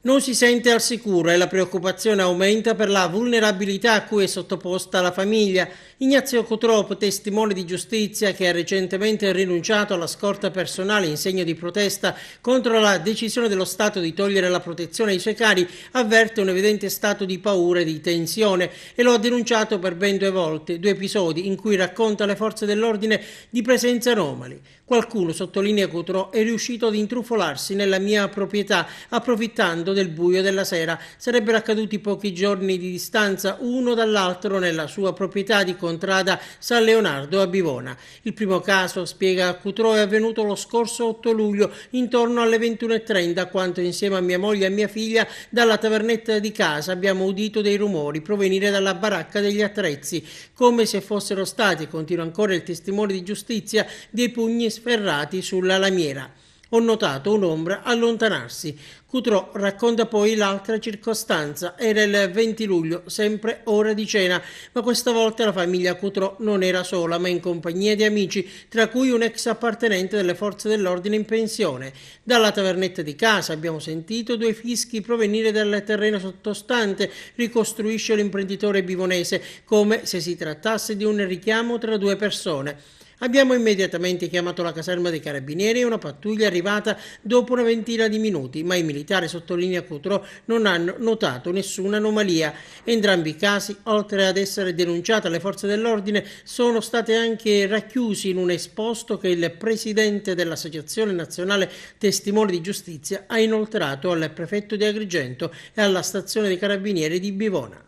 Non si sente al sicuro e la preoccupazione aumenta per la vulnerabilità a cui è sottoposta la famiglia. Ignazio Cutrop, testimone di giustizia che ha recentemente rinunciato alla scorta personale in segno di protesta contro la decisione dello Stato di togliere la protezione ai suoi cari, avverte un evidente stato di paura e di tensione e lo ha denunciato per ben 2 volte, 2 episodi in cui racconta alle forze dell'ordine di presenze anomali. Qualcuno, sottolinea Cutrò, è riuscito ad intrufolarsi nella mia proprietà approfittando del buio della sera. Sarebbero accaduti pochi giorni di distanza uno dall'altro nella sua proprietà di Contrada San Leonardo a Bivona. Il primo caso, spiega Cutrò, è avvenuto lo scorso 8 luglio intorno alle 21:30, quando insieme a mia moglie e mia figlia dalla tavernetta di casa abbiamo udito dei rumori provenire dalla baracca degli attrezzi, come se fossero stati, continua ancora il testimone di giustizia, dei pugni sferrati sulla lamiera. Ho notato un'ombra allontanarsi. Cutrò racconta poi l'altra circostanza. Era il 20 luglio, sempre ora di cena, ma questa volta la famiglia Cutrò non era sola, ma in compagnia di amici, tra cui un ex appartenente delle forze dell'ordine in pensione. Dalla tavernetta di casa abbiamo sentito 2 fischi provenire dal terreno sottostante, ricostruisce l'imprenditore bivonese, come se si trattasse di un richiamo tra 2 persone. Abbiamo immediatamente chiamato la caserma dei carabinieri e una pattuglia è arrivata dopo una ventina di minuti, ma i militari, sottolinea Cutrò, non hanno notato nessuna anomalia. Entrambi i casi, oltre ad essere denunciati alle forze dell'ordine, sono stati anche racchiusi in un esposto che il presidente dell'Associazione Nazionale Testimoni di Giustizia ha inoltrato al prefetto di Agrigento e alla stazione dei carabinieri di Bivona.